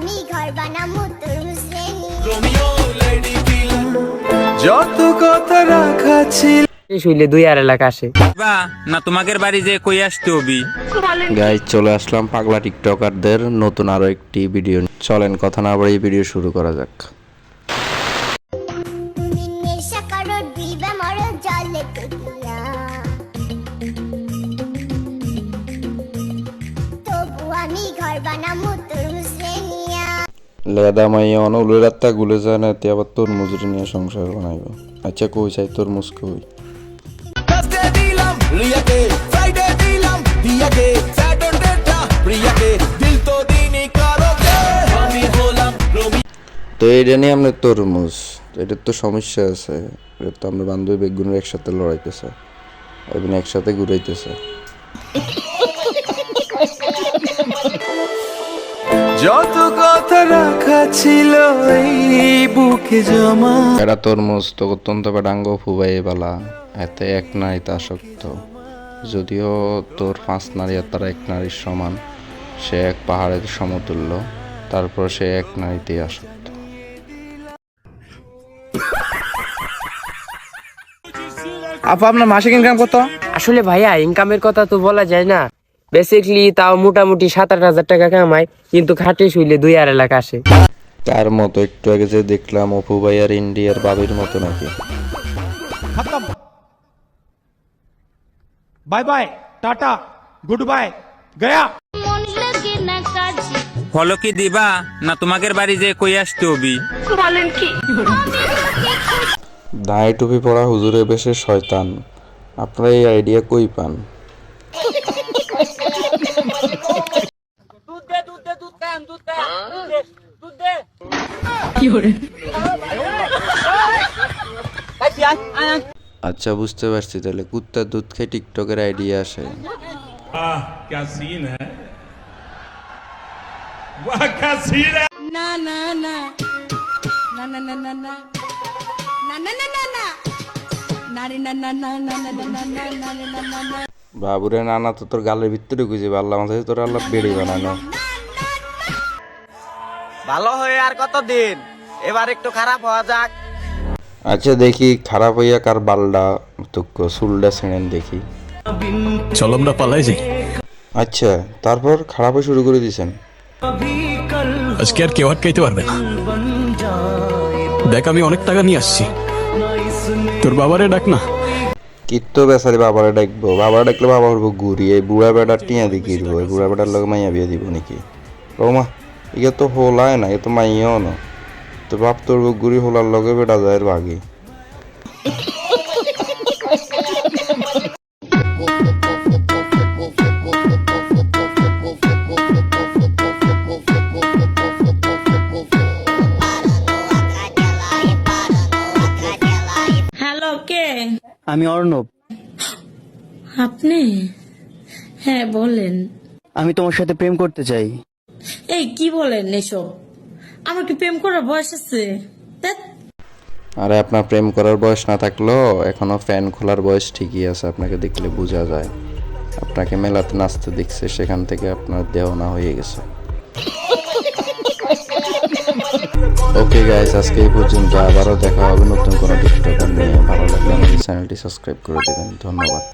আমি ঘর বানাবো তরমুজ যত কথা রাখা ছিল শুইলে 2 লাখ আসে। বা না তোমাদের বাড়ি যে কই আসতে হবি। গাইজ চলে আসলাম পাগলা টিকটকারদের নতুন আরো একটি ভিডিও। চলেন কথা না বাড়িয়ে ভিডিও শুরু করা যাক। তুমি নেশা করো দিবা মরো জলে কুদিয়া তবু আমি ঘর বানাবো তরমুজ নিয়া লেদা মাইয়া অনুলে রাত্তা গুলে যায় না তে আবার তোর মজুরি নিয়ে সংসার বানাইব। আচ্ছা কই চাই তোর মুস কই তো এইটা নিয়ে আমরা তরমুজ এটার তো সমস্যা আছে। এটা তো আমরা বান্ধবী বেগুনের একসাথে লড়াইতেছে এবং একসাথে ঘুরাইতেছে। যত কথা রাখা ছিল এই বুকে জমা। এটা তরমুজ তো অত্যন্ত ডাঙ্গ ফুবাই বালা এতে এক নারীতে আসক্ত। যদিও তোর 5 নারী আর তারা এক নারীর সমান, সে এক পাহাড়ের সমতুল্য, তারপর সে এক নারীতেই আসক্ত। আপা আপনার মাসিক ইনকাম কত? আসলে ভাইয়া ইনকামের কথা তো বলা যায় না। বেসিকলি তাও মোটামুটি 7-8 হাজার টাকা কামাই, কিন্তু খাটে শুইলে 2 লাখ আসে। তার মতো একটু আগে যে দেখলাম অপু ভাই আর ইন্ডিয়ার বাবির মতো নাকি। Bye bye tata good bye गया। মন লাগে না কাজে ফলো কি দিবা না তোমাদের বাড়ি যে কই আসতে হবি। দাঁড়ি টুপি পরা হুজুরের বেশে শয়তান, আপনারা এই আইডিয়া কই পান? আচ্ছা বুঝতে পারছি, তাহলে কুত্তার দুধ খেয়ে টিকটকের আইডিয়া আসে। क्या सीन है वाह क्या सीन है। ना ना ना ना ना ना ना ना ना ना ना ना ना नारी ना ना ना ना ना ना ना ना ना ना ना বাবুরে নানা তো তোর গালের ভিতরে গুজে আল্লাহ মাথায় তোর আল্লাহ বেড়ি বানানো। ভালো হয়ে আর কতদিন, এবার একটু খারাপ হওয়া যাক। আচ্ছা দেখি খারাপ হইয়া কার বালডা তুক্ক চুলডা ছেড়েন দেখি। চলো আমরা পালাই যাই। আচ্ছা তারপর খারাপ হয়ে শুরু করে দিয়েছেন। আজকে আর কেউ আটকাইতে পারবে না। দেখ আমি অনেক টাকা নিয়ে আসছি, তোর বাবারে ডাক না। কিত্তো বেচারি বাবারে ডাকবো, বাবারে ডাকলে বাবা হবো ঘুরি। এই বুড়া বেড়া টিয়া দি কিরবো, এই বুড়া বেড়ার লগে মাইয়া বিয়ে দিব নাকি? রৌমা ইয়ে তো হোলায় না, এ তো মাইয়াও না। তোর বাপ তোর ঘুরি হোলার লগে বেড়া যায় ভাগি। হ্যালো কে? আমি অর্ণব, আপনি? হ্যাঁ বলেন। আমি তোমার সাথে প্রেম করতে চাই। এই কি বলেন এসব? আমার কি প্রেম করার বয়স আছে? ধ্যাৎ। আরে আপনার প্রেম করার বয়স না থাকলেও এখনো ফ্যান খোলার বয়স ঠিকই আছে। আপনাকে দেখলে বোঝা যায়। আপনাকে মেলাতে নাচতে দেখছে, সেখান থেকে আপনার দেহ না হয়ে গেছে। ওকে গাইস, আজকে এই পর্যন্ত। আবারও দেখা হবে নতুন কোনো টিকটকার নিয়ে। ভালো লাগলে আমাদের চ্যানেলটি সাবস্ক্রাইব করে দেবেন। ধন্যবাদ।